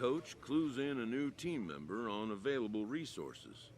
coach clues in a new team member on available resources.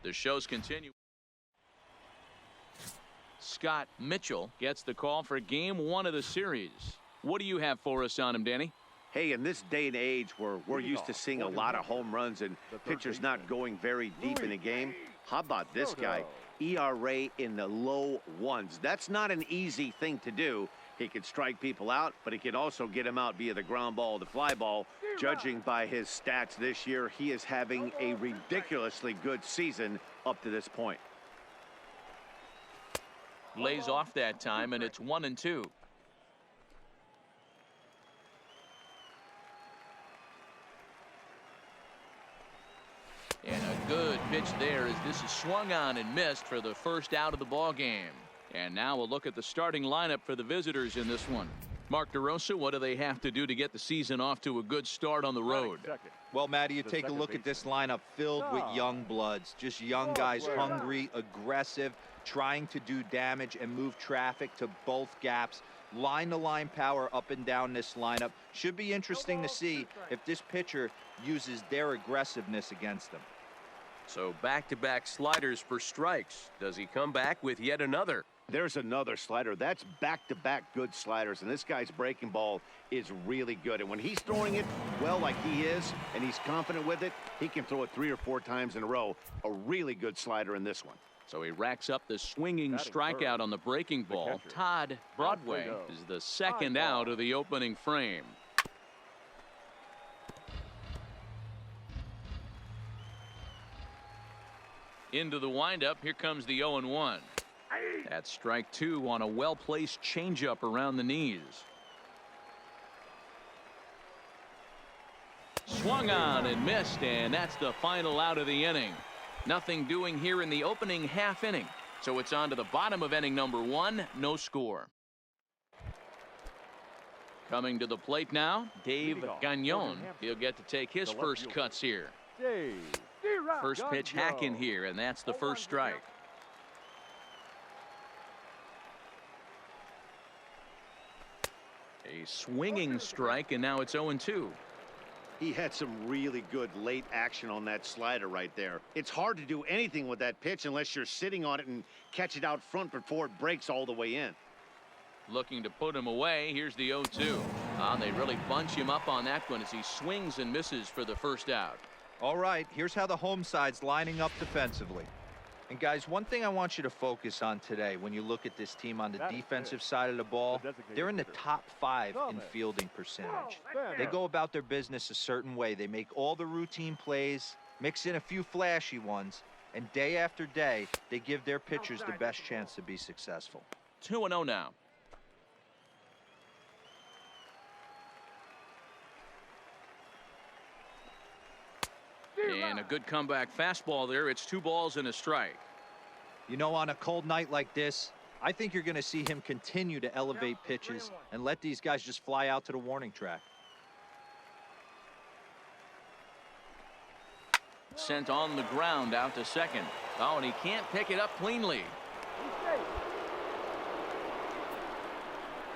The shows continue. Scott Mitchell gets the call for game 1 of the series. What do you have for us on him, Danny? Hey, in this day and age where we're used to seeing a lot of home runs and pitchers not going very deep in a game, how about this guy? ERA in the low ones. That's not an easy thing to do. He can strike people out, but he can also get them out via the ground ball, the fly ball. Judging by his stats this year, he is having a ridiculously good season up to this point. Lays off that time, and it's 1-2. And a good pitch there as this is swung on and missed for the first out of the ball game. And now we'll look at the starting lineup for the visitors in this one. Mark DeRosa, what do they have to do to get the season off to a good start on the road? Well, Matty, you take a look at this lineup filled with young bloods, just young guys, hungry, aggressive, trying to do damage and move traffic to both gaps. Line-to-line power up and down this lineup. Should be interesting to see if this pitcher uses their aggressiveness against them. So back-to-back sliders for strikes. Does he come back with yet another? There's another slider. That's back-to-back good sliders, and this guy's breaking ball is really good. And when he's throwing it well like he is, and he's confident with it, he can throw it 3 or 4 times in a row. A really good slider in this one. So he racks up the swinging strikeout on the breaking ball. Todd Broadway is the second out of the opening frame. Into the windup, here comes the 0-1. That's strike 2 on a well-placed changeup around the knees. Swung on and missed, and that's the final out of the inning. Nothing doing here in the opening half inning. So it's on to the bottom of inning number 1, no score. Coming to the plate now, Dave Gagnon. He'll get to take his first cuts here. First pitch hack in here, and that's the first strike. A swinging strike, and now it's 0-2. He had some really good late action on that slider right there. It's hard to do anything with that pitch unless you're sitting on it and catch it out front before it breaks all the way in. Looking to put him away. Here's the 0-2. They really bunch him up on that one as he swings and misses for the first out. All right, here's how the home side's lining up defensively. And guys, one thing I want you to focus on today when you look at this team on the defensive side of the ball, they're in the top 5 in fielding percentage. They go about their business a certain way. They make all the routine plays, mix in a few flashy ones, and day after day, they give their pitchers the best chance to be successful. 2-0 now. And a good comeback fastball there. It's 2 balls and a strike. You know, on a cold night like this, I think you're going to see him continue to elevate pitches and let these guys just fly out to the warning track. Sent on the ground out to second. Oh, and he can't pick it up cleanly.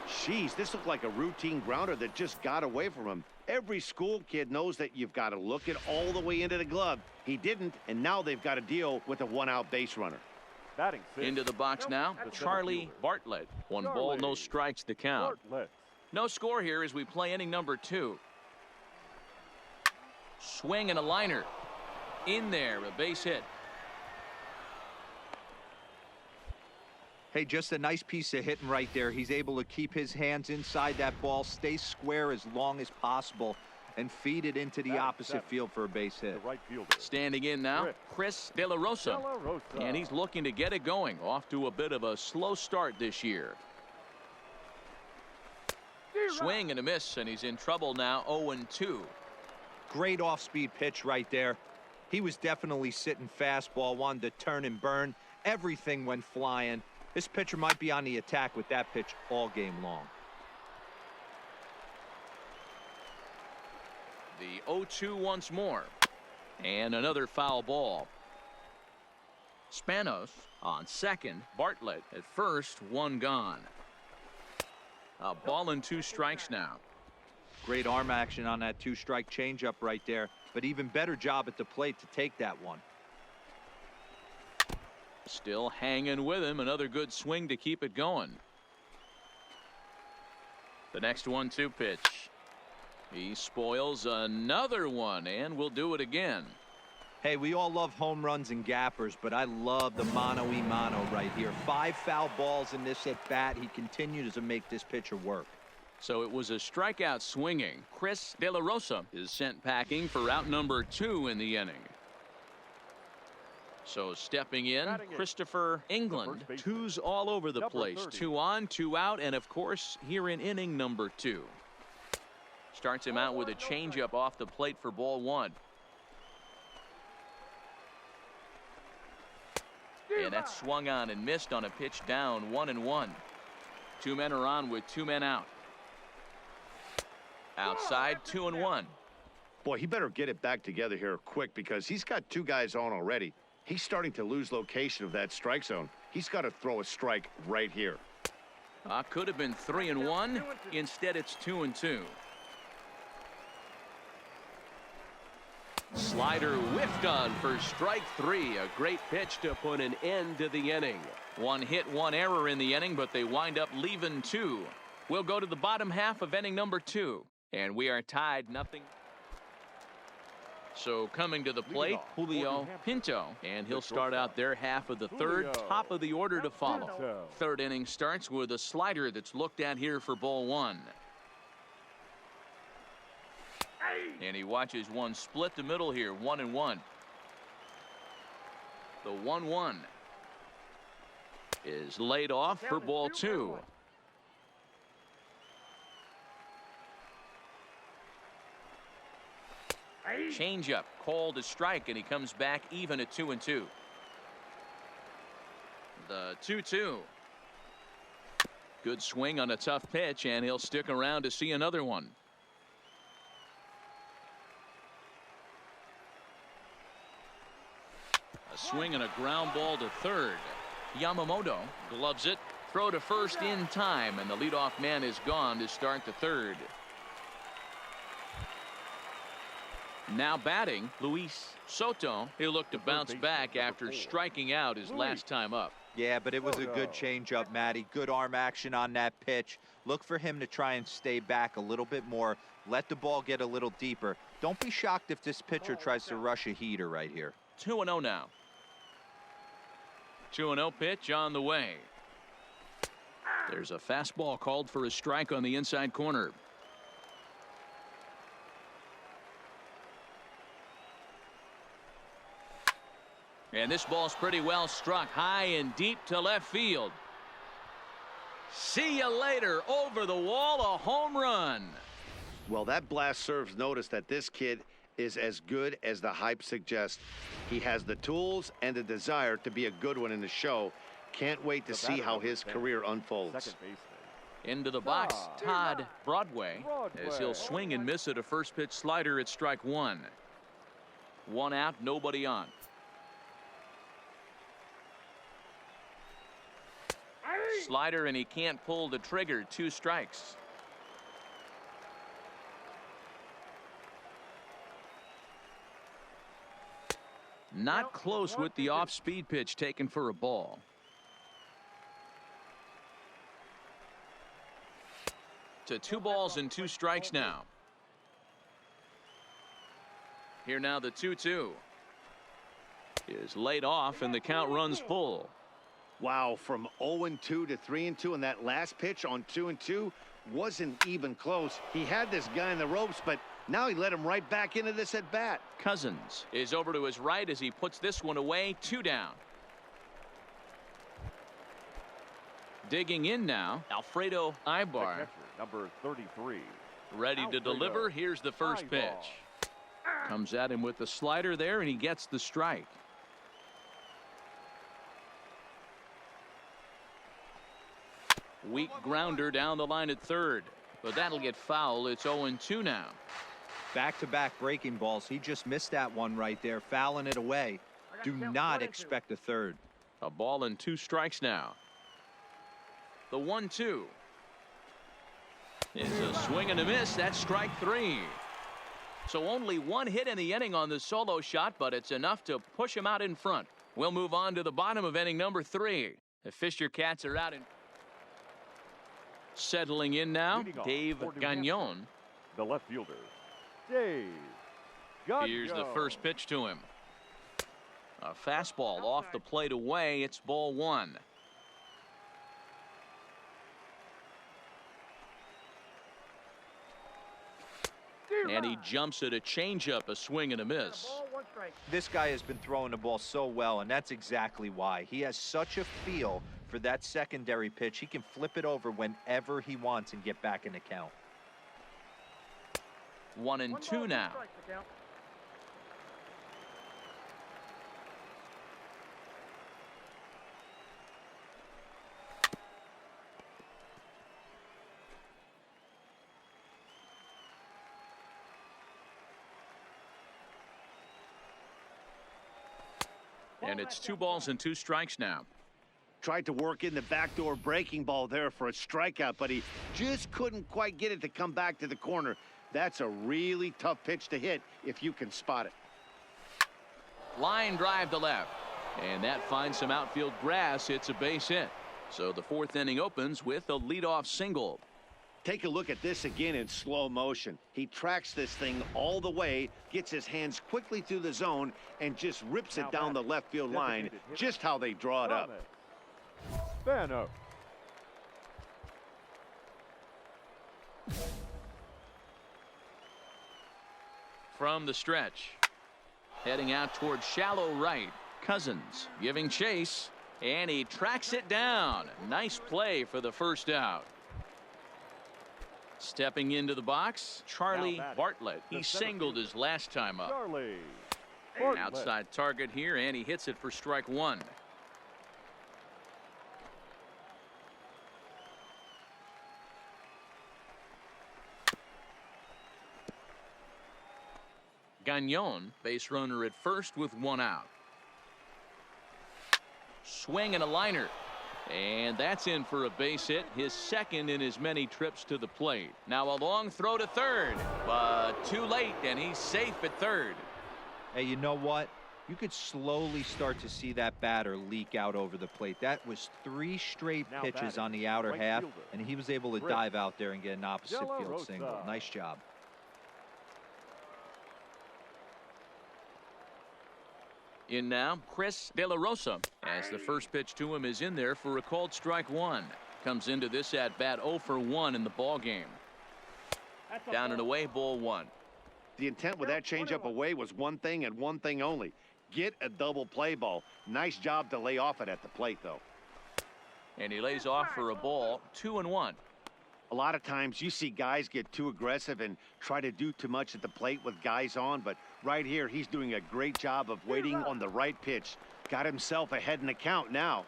Jeez, this looked like a routine grounder that just got away from him. Every school kid knows that you've got to look it all the way into the glove. He didn't, and now they've got to deal with a 1-out base runner. Into the box now, Charlie Bartlett. 1 ball, no strikes to count. No score here as we play inning number 2. Swing and a liner. In there, a base hit. Hey, just a nice piece of hitting right there. He's able to keep his hands inside that ball, stay square as long as possible, and feed it into the opposite field for a base hit. Standing in now, Chris De La Rosa. And he's looking to get it going. Off to a bit of a slow start this year. Swing and a miss, and he's in trouble now, 0-2. Great off-speed pitch right there. He was definitely sitting fastball, wanted to turn and burn. Everything went flying. This pitcher might be on the attack with that pitch all game long. The 0-2 once more. And another foul ball. Spanos on second. Bartlett at first. One gone. A ball and 2 strikes now. Great arm action on that 2-strike changeup right there, but even better job at the plate to take that one. Still hanging with him. Another good swing to keep it going. The next 1-2 pitch. He spoils another one, and will do it again. Hey, we all love home runs and gappers, but I love the mano-y-mano right here. 5 foul balls in this at-bat. He continues to make this pitcher work. So it was a strikeout swinging. Chris De La Rosa is sent packing for out number 2 in the inning. So stepping in, Christopher England. 2s all over the place. 2 on, 2 out, and of course here in inning number 2. Starts him out with a changeup off the plate for ball 1. And that's swung on and missed on a pitch down. 1-1. 2 men are on with 2 men out. Outside, 2-1. Boy, he better get it back together here quick because he's got 2 guys on already. He's starting to lose location of that strike zone. He's got to throw a strike right here. Could have been 3-1. Instead, it's 2-2. Slider whiffed on for strike 3. A great pitch to put an end to the inning. 1 hit, 1 error in the inning, but they wind up leaving 2. We'll go to the bottom half of inning number 2. And we are tied 0. So coming to the plate, Julio Pinto. And he'll start out their half of the 3rd. Top of the order to follow. 3rd inning starts with a slider that's looked at here for ball 1. And he watches one split the middle here. 1-1. The 1-1 is laid off for ball 2. Changeup called a strike, and he comes back even at 2-2. The 2-2. Good swing on a tough pitch, and he'll stick around to see another one. A swing and a ground ball to 3rd. Yamamoto gloves it. Throw to first in time, and the leadoff man is gone to start the 3rd. Now batting, Luis Soto. He'll look to bounce back after striking out his last time up. Yeah, but it was a good changeup, Matty. Good arm action on that pitch. Look for him to try and stay back a little bit more. Let the ball get a little deeper. Don't be shocked if this pitcher tries to rush a heater right here. 2-0 now. 2-0 pitch on the way. There's a fastball called for a strike on the inside corner. And this ball's pretty well struck high and deep to left field. See you later. Over the wall, a home run. Well, that blast serves notice that this kid is as good as the hype suggests. He has the tools and the desire to be a good one in the show. Can't wait to see how his career unfolds. Into the box, Todd Broadway, as he'll swing and miss at a first pitch slider at strike 1. 1 out, nobody on. Slider, and he can't pull the trigger. 2 strikes. Not close with the off-speed pitch taken for a ball. To 2 balls and 2 strikes now. Here now the 2-2 is laid off, and the count runs full. Wow, from 0-2 to 3-2, and that last pitch on 2-2 wasn't even close. He had this guy in the ropes, but now he let him right back into this at bat. Cousins is over to his right as he puts this one away. 2 down. Digging in now, Alfredo Ibar. Number 33. Ready to deliver. Here's the first pitch. Comes at him with the slider there, and he gets the strike. Weak grounder down the line at third, but that'll get foul. It's 0-2 now. Back-to-back breaking balls. He just missed that one right there, fouling it away. Do not expect a third. A ball and 2 strikes now. The 1-2 is a swing and a miss. That's strike 3. So only 1 hit in the inning on the solo shot, but it's enough to push him out in front. We'll move on to the bottom of inning number 3. The Fisher Cats are out in. Settling in now, Dave Gagnon. The left fielder, Dave Gagnon. Here's the first pitch to him. A fastball off the plate away. It's ball 1. And he jumps at a changeup, a swing and a miss. This guy has been throwing the ball so well, and that's exactly why. He has such a feel for that secondary pitch. He can flip it over whenever he wants and get back in the count. 1-2 now. And it's 2 balls and 2 strikes now. Tried to work in the backdoor breaking ball there for a strikeout, but he just couldn't quite get it to come back to the corner. That's a really tough pitch to hit if you can spot it. Line drive to left. And that finds some outfield grass. It's a base hit. So the 4th inning opens with a leadoff single. Take a look at this again in slow motion. He tracks this thing all the way, gets his hands quickly through the zone, and just rips it down the left field line, just how they draw it up. Spano. From the stretch, heading out towards shallow right. Cousins giving chase, and he tracks it down. Nice play for the first out. Stepping into the box, Charlie Bartlett. He singled his last time up. Charlie Outside target here, and he hits it for strike 1. Gagnon, base runner at first with 1 out. Swing and a liner. And that's in for a base hit, his 2nd in as many trips to the plate. Now a long throw to third, but too late, and he's safe at third. Hey, you know what? You could slowly start to see that batter leak out over the plate. That was 3 straight pitches on the outer half, and he was able to dive out there and get an opposite field single. Nice job. In now, Chris De La Rosa, as the first pitch to him is in there for a called strike 1. Comes into this at bat 0 for 1 in the ball game. Down and away, ball 1. The intent with that changeup away was one thing and one thing only: get a double play ball. Nice job to lay off it at the plate, though. And he lays off for a ball, 2-1. A lot of times you see guys get too aggressive and try to do too much at the plate with guys on, but right here he's doing a great job of waiting on the right pitch. Got himself ahead in the count now.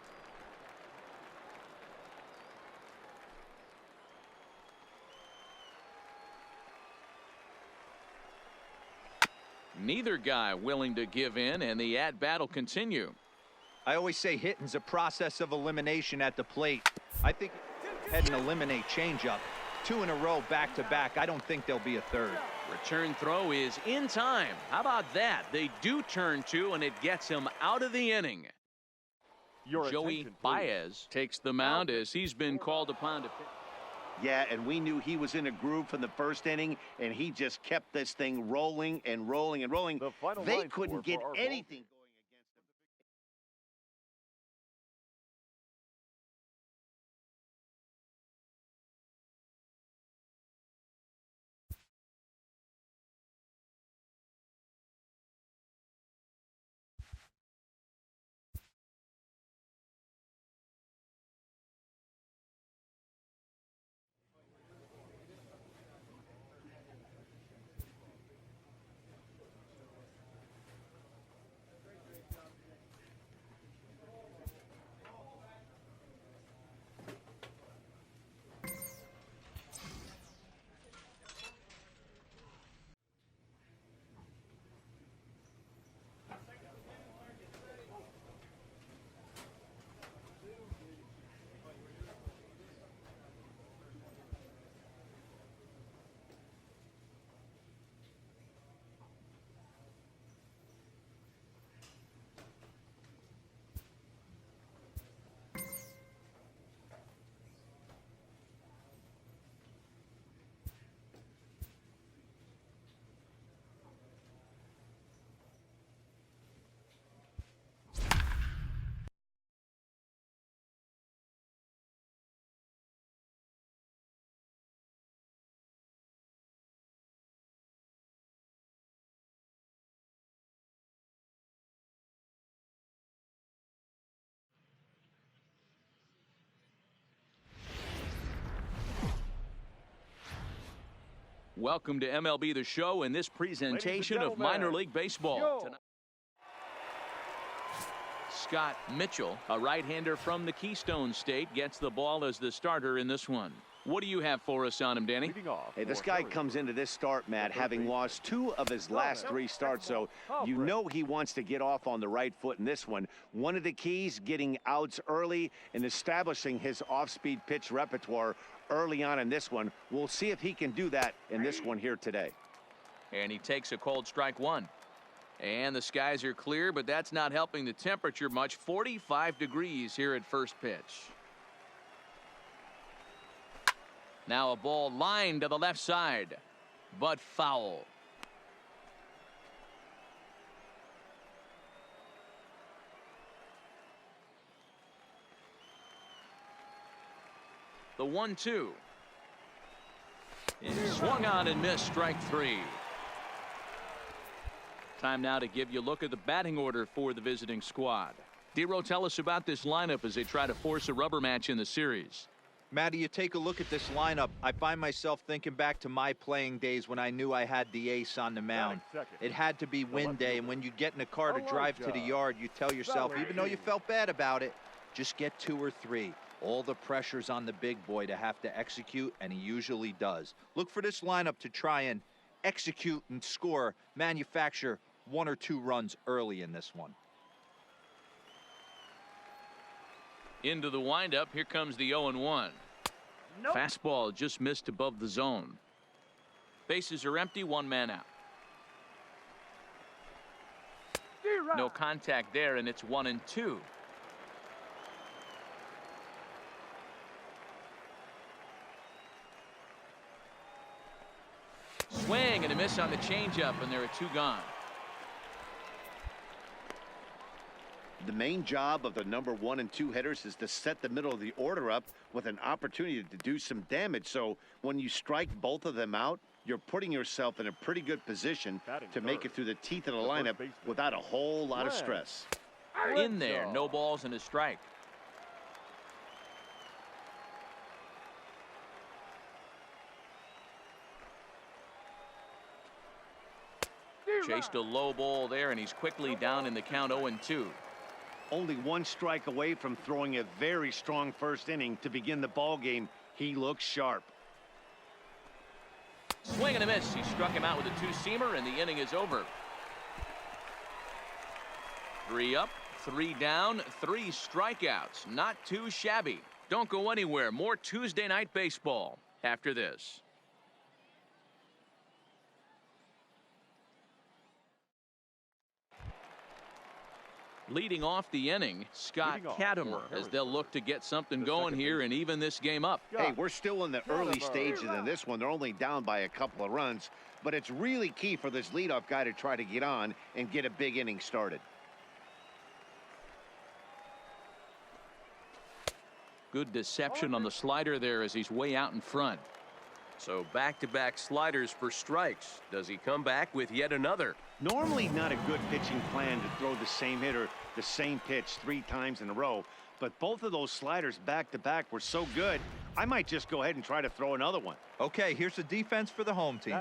Neither guy willing to give in, and the at-bat will continue. I always say hitting's a process of elimination at the plate. I think head and eliminate changeup. 2 in a row back-to-back. I don't think there'll be a third. Return throw is in time. How about that? They do turn 2, and it gets him out of the inning. Joey Baez takes the mound as he's been called upon to pitch. Yeah, and we knew he was in a groove from the first inning, and he just kept this thing rolling and rolling and rolling. They couldn't get anything going. Welcome to MLB The Show and this presentation of minor league baseball. Tonight, Scott Mitchell, a right-hander from the Keystone State, gets the ball as the starter in this one. What do you have for us on him, Danny? Hey, this guy comes into this start, Matt, having lost 2 of his last 3 starts, so you know he wants to get off on the right foot in this one. One of the keys, getting outs early and establishing his off-speed pitch repertoire early on in this one. We'll see if he can do that in this one here today. And he takes a cold strike 1. And the skies are clear, but that's not helping the temperature much. 45 degrees here at first pitch. Now a ball lined to the left side, but foul. The 1-2 is swung on and missed, strike 3. Time now to give you a look at the batting order for the visiting squad. Dero, tell us about this lineup as they try to force a rubber match in the series. Matty, you take a look at this lineup. I find myself thinking back to my playing days when I knew I had the ace on the mound. It had to be win day, and when you get in a car to drive to the yard, you tell yourself, even though you felt bad about it, just get 2 or 3. All the pressure's on the big boy to have to execute, and he usually does. Look for this lineup to try and execute and score, manufacture 1 or 2 runs early in this one. Into the windup, here comes the 0-1. Nope. Fastball just missed above the zone. Bases are empty, 1 man out. No contact there, and it's 1-2. Swing and a miss on the changeup, and there are 2 gone. The main job of the number 1 and 2 hitters is to set the middle of the order up with an opportunity to do some damage. So when you strike both of them out, you're putting yourself in a pretty good position to make it through the teeth of the lineup without a whole lot of stress. In there, no balls and a strike. Chased a low ball there, and he's quickly down in the count 0-2. Only 1 strike away from throwing a very strong first inning to begin the ball game. He looks sharp. Swing and a miss. He struck him out with a 2-seamer, and the inning is over. 3 up, 3 down, 3 strikeouts. Not too shabby. Don't go anywhere. More Tuesday night baseball after this. Leading off the inning, Scott Katimer, as they'll look to get something going here and even this game up. Hey, we're still in the early stages in this one. They're only down by a couple of runs, but it's really key for this leadoff guy to try to get on and get a big inning started. Good deception on the slider there as he's way out in front. So back-to-back sliders for strikes. Does he come back with yet another? Normally not a good pitching plan to throw the same hitter the same pitch 3 times in a row, but both of those sliders back-to-back were so good, I might just go ahead and try to throw another one. Okay, here's the defense for the home team.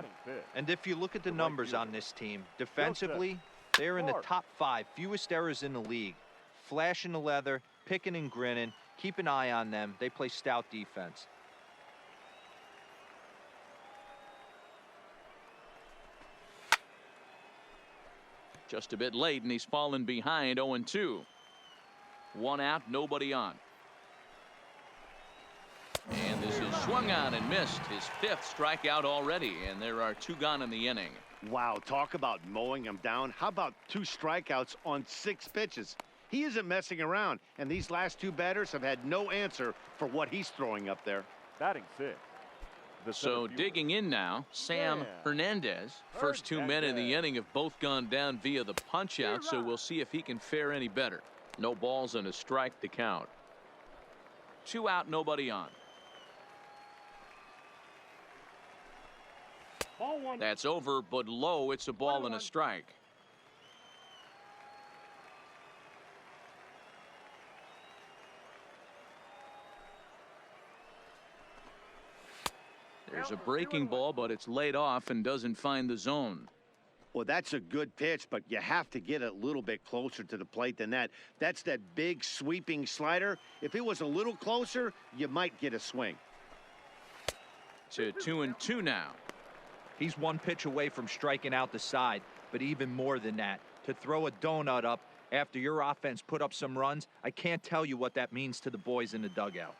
And if you look at the numbers on this team, defensively, they're in the top 5, fewest errors in the league. Flashing the leather, picking and grinning, keep an eye on them. They play stout defense. Just a bit late, and he's fallen behind 0-2. 1 out, nobody on. And this is swung on and missed. His 5th strikeout already, and there are 2 gone in the inning. Wow, talk about mowing him down. How about 2 strikeouts on 6 pitches? He isn't messing around, and these last 2 batters have had no answer for what he's throwing up there. Batting 6. So digging in now, Sam Hernandez. First 2 men in the inning have both gone down via the punch out, so we'll see if he can fare any better. No balls and a strike to count. 2 out, nobody on. That's over, but low. It's a ball and a strike. There's a breaking ball, but it's laid off and doesn't find the zone. Well, that's a good pitch, but you have to get a little bit closer to the plate than that. That's that big sweeping slider. If it was a little closer, you might get a swing. To 2-2 now. He's one pitch away from striking out the side, but even more than that, to throw a donut up after your offense put up some runs, I can't tell you what that means to the boys in the dugout.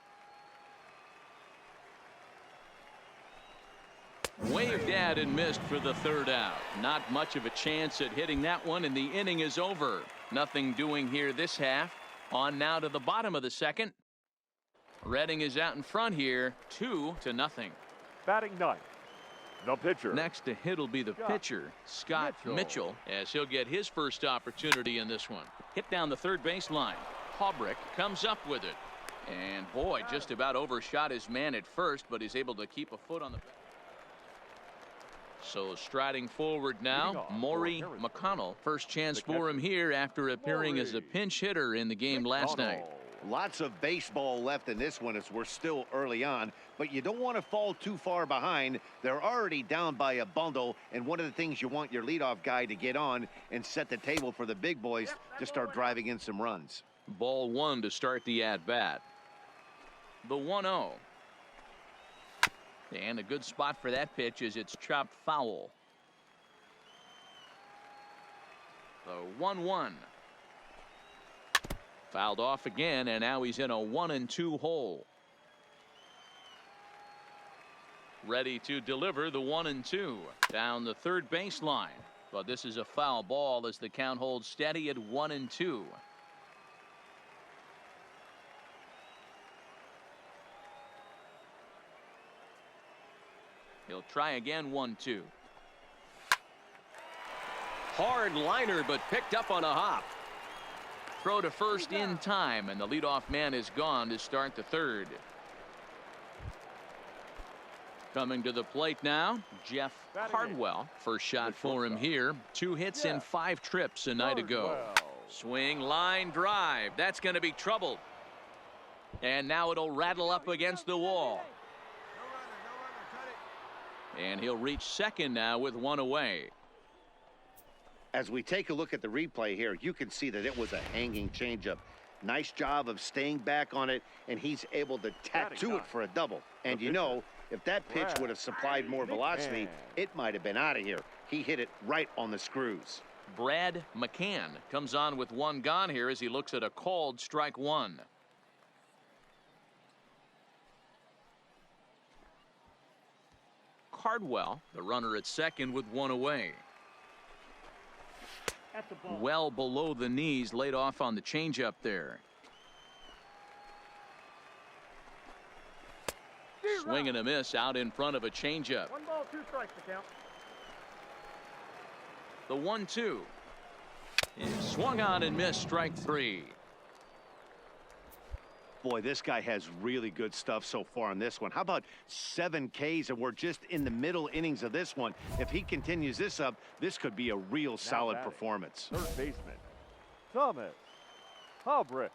Waved at and missed for the third out. Not much of a chance at hitting that one, and the inning is over. Nothing doing here this half. On now to the bottom of the second. Redding is out in front here, 2-0. Batting ninth, the pitcher. Next to hit will be the pitcher, Scott Mitchell, as he'll get his first opportunity in this one. Hit down the third base line. Haubrick comes up with it. And boy, just about overshot his man at first, but he's able to keep a foot on the. So striding forward now, Maury McConnell. First chance for him here after appearing as a pinch hitter in the game last night. Lots of baseball left in this one as we're still early on, but you don't want to fall too far behind. They're already down by a bundle, and one of the things you want your leadoff guy to get on and set the table for the big boys to start driving in some runs. Ball one to start the at-bat. The 1-0. And a good spot for that pitch is it's chopped foul. The 1-1. Fouled off again, and now he's in a 1-2 hole. Ready to deliver the 1-2 down the third baseline. But this is a foul ball as the count holds steady at 1-2. He'll try again. 1-2. Hard liner, but picked up on a hop. Throw to first in time, and the leadoff man is gone to start the third. Coming to the plate now, Jeff Cardwell. First shot for him here. 2 hits in 5 trips a night ago. Swing, line, drive. That's going to be troubled. And now it'll rattle up against the wall. And he'll reach second now with 1 away. As we take a look at the replay here, you can see that it was a hanging changeup. Nice job of staying back on it, and he's able to tattoo it for a double. And you know, if that pitch would have supplied more velocity, it might have been out of here. He hit it right on the screws. Brad McCann comes on with 1 gone here as he looks at a called strike 1. Cardwell, the runner at second with 1 away. Well below the knees, laid off on the changeup there. Swing and a miss out in front of a changeup. 1 ball, 2 strikes to count. The 1-2 is swung on and missed, strike 3. Boy, this guy has really good stuff so far on this one. How about 7 Ks, and we're just in the middle innings of this one. If he continues this up, this could be a real solid performance. Third baseman, Thomas Haubrick.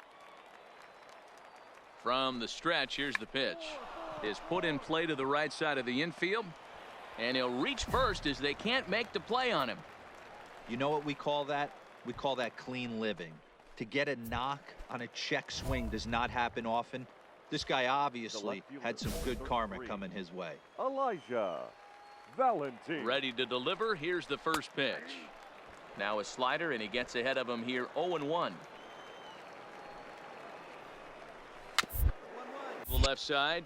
From the stretch, here's the pitch. Is put in play to the right side of the infield, and he'll reach first as they can't make the play on him. You know what we call that? We call that clean living. To get a knock on a check swing does not happen often. This guy obviously had some good karma coming his way. Elijah Valentin. Ready to deliver. Here's the first pitch. Now a slider, and he gets ahead of him here. 0-1. The left side.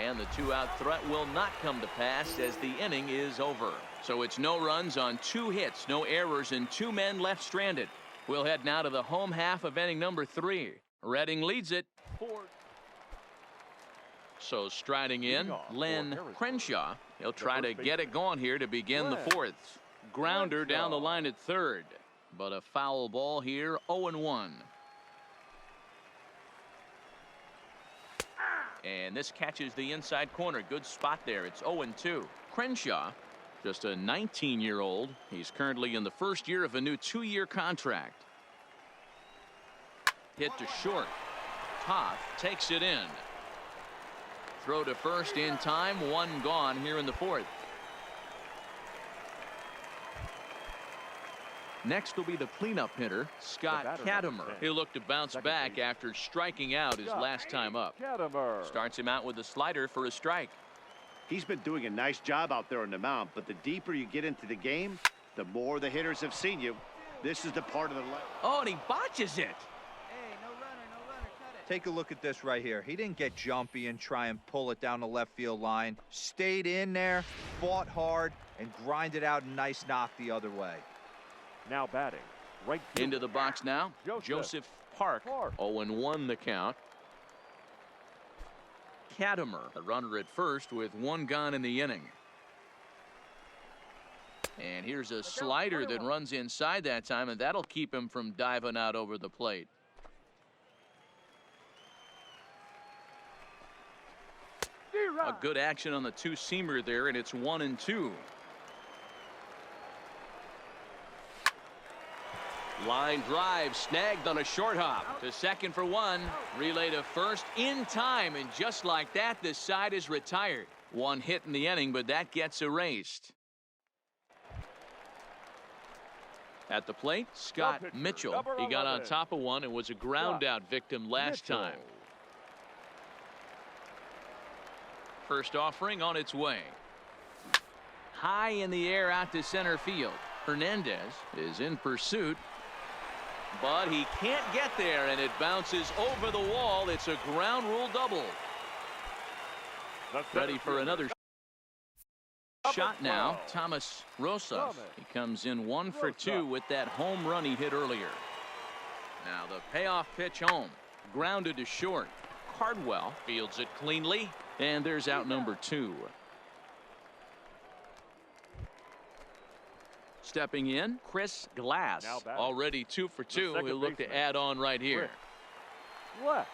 And the 2-out threat will not come to pass as the inning is over. So it's no runs on 2 hits, no errors, and 2 men left stranded. We'll head now to the home half of inning number 3. Redding leads it 4. So striding in, Len Crenshaw. He'll try to get it going here to begin the 4th. Grounder down the line at third, but a foul ball here. 0-1. And this catches the inside corner. Good spot there. It's 0-2. Crenshaw, just a 19-year-old. He's currently in the first year of a new 2-year contract. Hit to short. Toth takes it in. throw to first in time. One gone here in the fourth. Next will be the cleanup hitter, Scott Katimer. He'll look to bounce back after striking out his last time up. Starts him out with a slider for a strike. He's been doing a nice job out there on the mound, but the deeper you get into the game, the more the hitters have seen you. This is the part of the left. Oh, and he botches it. Take a look at this right here. He didn't get jumpy and try and pull it down the left field line. Stayed in there, fought hard, and grinded out a nice knock the other way. Now batting. Right into the box now. Joseph Park. 0-1 the count. Katimer, a runner at first with one gone in the inning. And here's a slider that runs inside that time, and that'll keep him from diving out over the plate. A good action on the two-seamer there, and it's 1-2. Line drive snagged on a short hop to second for one. Relay to first in time, and just like that, this side is retired. One hit in the inning, but that gets erased. At the plate, Scott Mitchell. He got on top of one and was a ground out victim last time. First offering on its way. High in the air out to center field. Hernandez is in pursuit, but he can't get there, and it bounces over the wall. It's a ground rule double. Ready for another shot now. Thomas Rosas. He comes in 1 for 2 with that home run he hit earlier. Now the payoff pitch home. Grounded to short. Cardwell fields it cleanly, and there's out number 2. Stepping in, Chris Glass. Already 2 for 2. He'll look to add on right here. Left.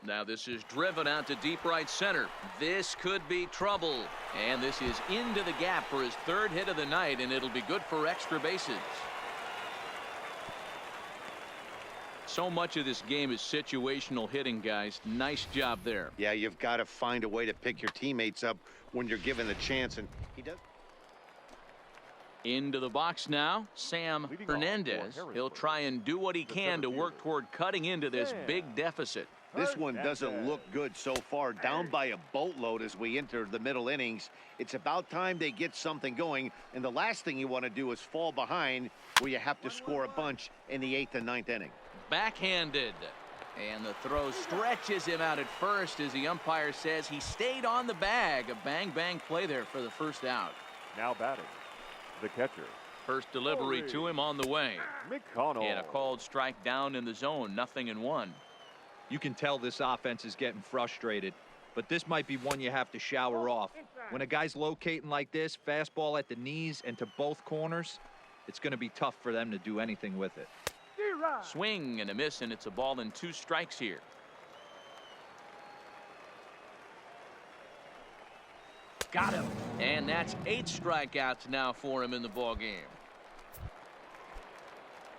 Now this is driven out to deep right center. This could be trouble. And this is into the gap for his 3rd hit of the night, and it'll be good for extra bases. So much of this game is situational hitting, guys. Nice job there. Yeah, you've got to find a way to pick your teammates up when you're given the chance, and he does. Into the box now, Sam Hernandez. He'll try and do what he can to work toward cutting into this big deficit. This one doesn't look good so far. Down by a boatload as we enter the middle innings. It's about time they get something going, and the last thing you want to do is fall behind where you have to score a bunch in the 8th and 9th inning. Backhanded, and the throw stretches him out at first as the umpire says he stayed on the bag. A bang play there for the first out. Now batting, the catcher. First delivery to him on the way. McConnell. And a called strike down in the zone. 0-1. You can tell this offense is getting frustrated, but this might be one you have to shower off. When a guy's locating like this, fastball at the knees and to both corners, it's going to be tough for them to do anything with it. Swing and a miss, and it's a ball and 2 strikes here. Got him. And that's 8 strikeouts now for him in the ball game.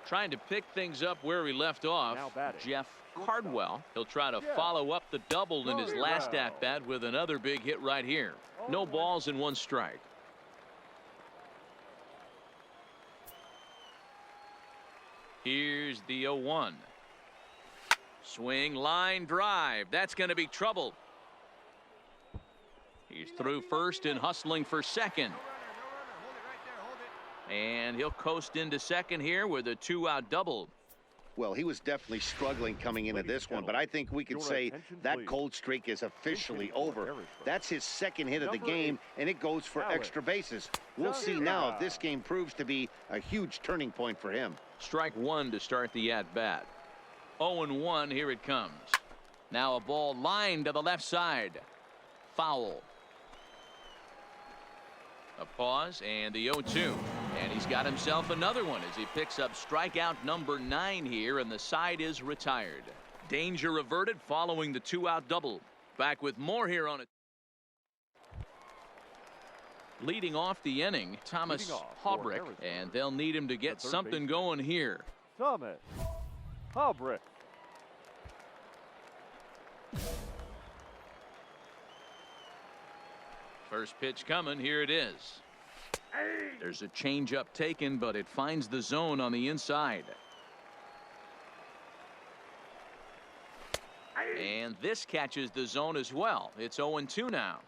Trying to pick things up where we left off, Jeff Cardwell. He'll try to follow up the double in his last at-bat with another big hit right here. No balls and 1 strike. Here's the 0-1. Swing, line drive. That's going to be trouble. He's through first and hustling for second. And he'll coast into second here with a 2-out double. Well, he was definitely struggling coming into this one, but I think we could say that cold streak is officially over. That's his 2nd hit of the game, and it goes for extra bases. We'll see now if this game proves to be a huge turning point for him. Strike 1 to start the at-bat. 0-1, here it comes. Now a ball lined to the left side. Foul. A pause and the 0-2. And he's got himself another one as he picks up strikeout number 9 here, and the side is retired. Danger averted following the 2-out double. Back with more here on it. Leading off the inning, Thomas Haubrick, and they'll need him to get something going here. Thomas Haubrick. First pitch coming. Here it is. There's a changeup taken, but it finds the zone on the inside. And this catches the zone as well. It's 0-2 now.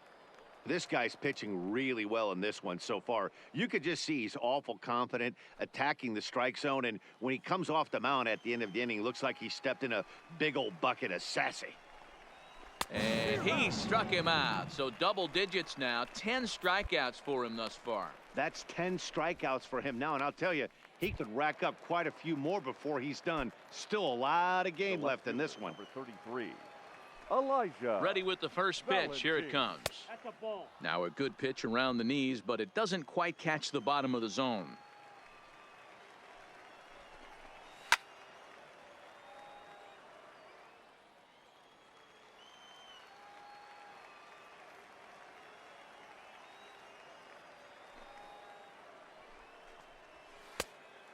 This guy's pitching really well in this one so far. You could just see he's awful confident attacking the strike zone, and when he comes off the mound at the end of the inning, looks like he stepped in a big old bucket of sassy. And he struck him out. So double digits now. 10 strikeouts for him thus far. That's 10 strikeouts for him now, and I'll tell you, he could rack up quite a few more before he's done. Still a lot of game left in this one. Number 33, Elijah. Ready with the first pitch. Here it comes. Now a good pitch around the knees, but it doesn't quite catch the bottom of the zone.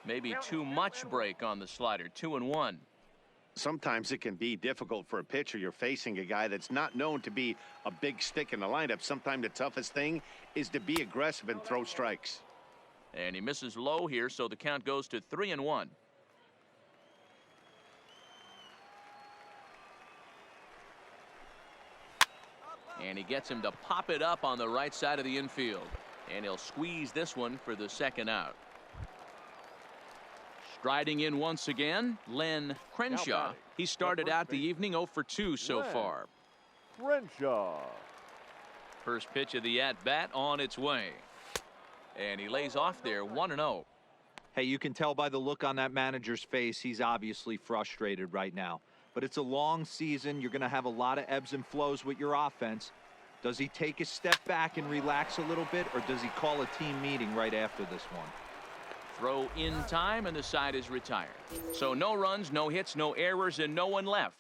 Maybe too much break on the slider. 2-1. Sometimes it can be difficult for a pitcher. You're facing a guy that's not known to be a big stick in the lineup. Sometimes the toughest thing is to be aggressive and throw strikes. And he misses low here, so the count goes to 3-1. And he gets him to pop it up on the right side of the infield. And he'll squeeze this one for the second out. Striding in once again, Len Crenshaw. He started out the evening 0 for 2 so far. Crenshaw. First pitch of the at-bat on its way. And he lays off there 1-0. Hey, you can tell by the look on that manager's face, he's obviously frustrated right now. But it's a long season. You're going to have a lot of ebbs and flows with your offense. Does he take a step back and relax a little bit, or does he call a team meeting right after this one? Throw in time, and the side is retired. So no runs, no hits, no errors, and no one left.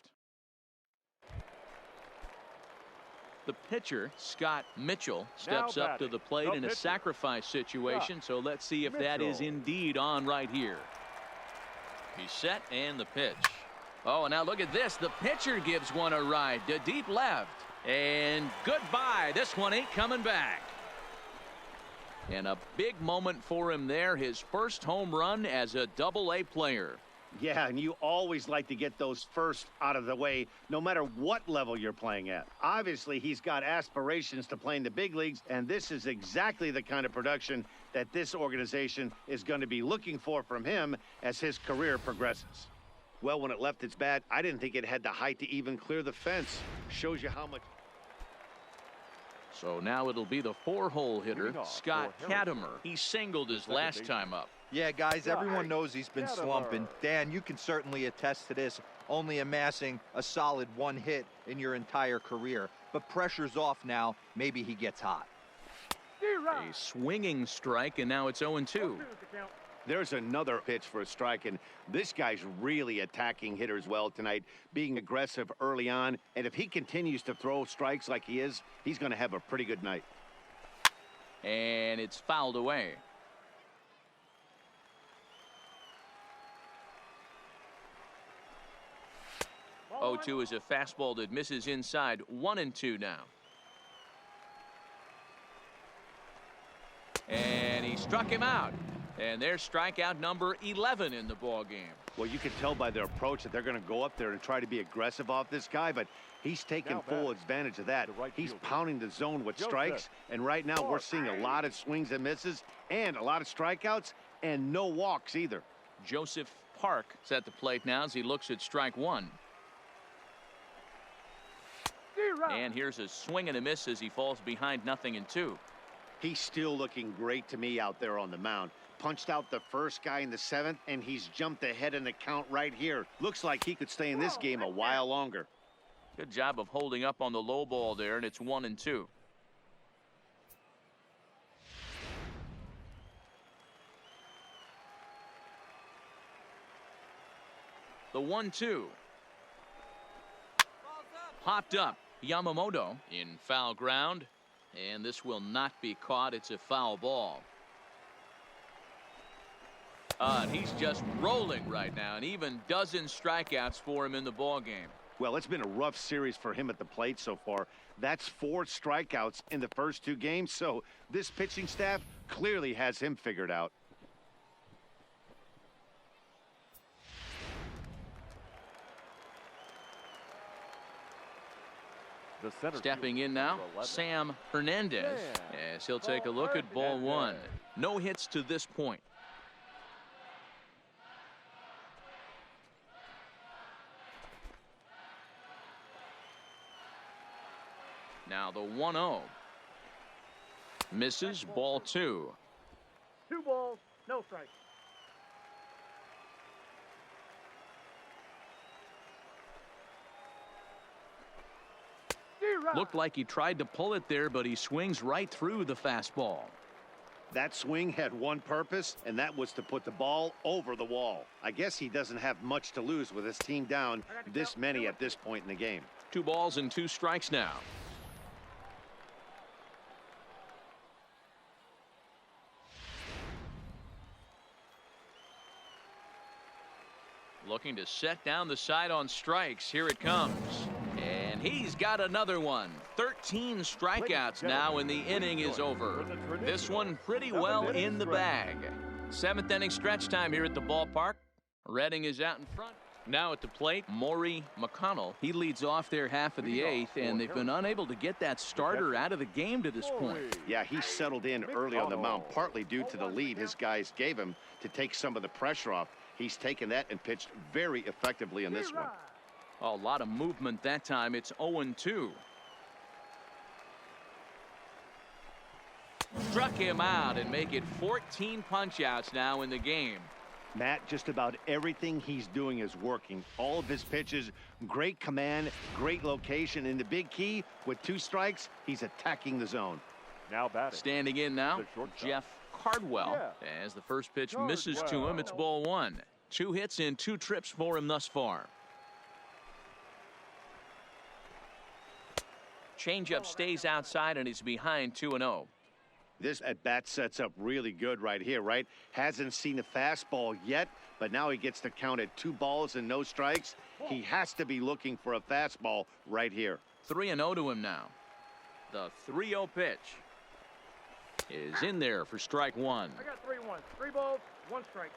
The pitcher, Scott Mitchell, steps up to the plate in a sacrifice situation. So let's see if that is indeed on right here. He's set, and the pitch. Oh, and now look at this. The pitcher gives one a ride to deep left. And goodbye. This one ain't coming back. And a big moment for him there. His first home run as a Double-A player. Yeah, and you always like to get those first out of the way, no matter what level you're playing at. Obviously, he's got aspirations to play in the big leagues, and this is exactly the kind of production that this organization is going to be looking for from him as his career progresses. Well, when it left its bat, I didn't think it had the height to even clear the fence. Shows you how much. So now it'll be the 4-hole hitter, Scott Katimer. He singled his last time up. Yeah, guys, everyone knows he's been slumping. Dan, you can certainly attest to this, only amassing a solid 1 hit in your entire career. But pressure's off now. Maybe he gets hot. A swinging strike, and now it's 0-2. There's another pitch for a strike, and this guy's really attacking hitters well tonight, being aggressive early on. And if he continues to throw strikes like he is, he's going to have a pretty good night. And it's fouled away. Oh, 2 is a fastball that misses inside. 1-2 now. And he struck him out. And there's strikeout number 11 in the ball game. Well, you can tell by their approach that they're going to go up there and try to be aggressive off this guy, but he's taking full advantage of that. He's pounding the zone with strikes, and right now we're seeing a lot of swings and misses and a lot of strikeouts and no walks either. Joseph Park is at the plate now as he looks at strike 1. And here's a swing and a miss as he falls behind 0-2. He's still looking great to me out there on the mound. Punched out the first guy in the 7th, and he's jumped ahead in the count right here. Looks like he could stay in this game a while longer. Good job of holding up on the low ball there, and it's 1-2. The 1-2. Popped up. Yamamoto in foul ground. And this will not be caught. It's a foul ball. And he's just rolling right now, and even dozen strikeouts for him in the ball game. Well, it's been a rough series for him at the plate so far. That's 4 strikeouts in the first 2 games, so this pitching staff clearly has him figured out. Stepping in now, Sam Hernandez, as he'll take a look at ball 1. No hits to this point. Now the 1-0. Misses, ball 2. 2 balls, no strikes. Looked like he tried to pull it there, but he swings right through the fastball. That swing had one purpose, and that was to put the ball over the wall. I guess he doesn't have much to lose with his team down this many at this point in the game. 2 balls and 2 strikes now. Looking to set down the side on strikes. Here it comes. And he's got another one. 13 strikeouts now, and the inning is over. This one pretty well in the bag. 7th inning stretch time here at the ballpark. Redding is out in front. Now at the plate, Maury McConnell. He leads off their half of the 8th, and they've been unable to get that starter out of the game to this point. Yeah, he settled in early on the mound, partly due to the lead his guys gave him to take some of the pressure off. He's taken that and pitched very effectively in this one. A lot of movement that time. It's 0-2. Struck him out and make it 14 punch-outs now in the game. Matt, just about everything he's doing is working. All of his pitches, great command, great location, and the big key, with 2 strikes, he's attacking the zone. Now batting. Standing in now, Jeff Cardwell. As the first pitch misses to him, it's ball 1. 2 hits in 2 trips for him thus far. Changeup stays outside, and he's behind 2-0. This at-bat sets up really good right here, right? Hasn't seen a fastball yet, but now he gets to count at 2 balls and no strikes. He has to be looking for a fastball right here. 3-0 to him now. The 3-0 pitch is in there for strike 1. I got 3-1. 3 balls, 1 strike.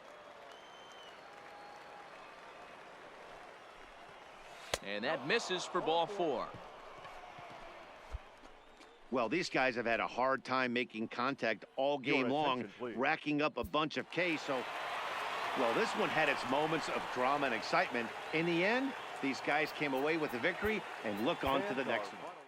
And that misses for ball 4. Well, these guys have had a hard time making contact all game long, racking up a bunch of Ks. So, well, this one had its moments of drama and excitement. In the end, these guys came away with the victory and look on to the next one.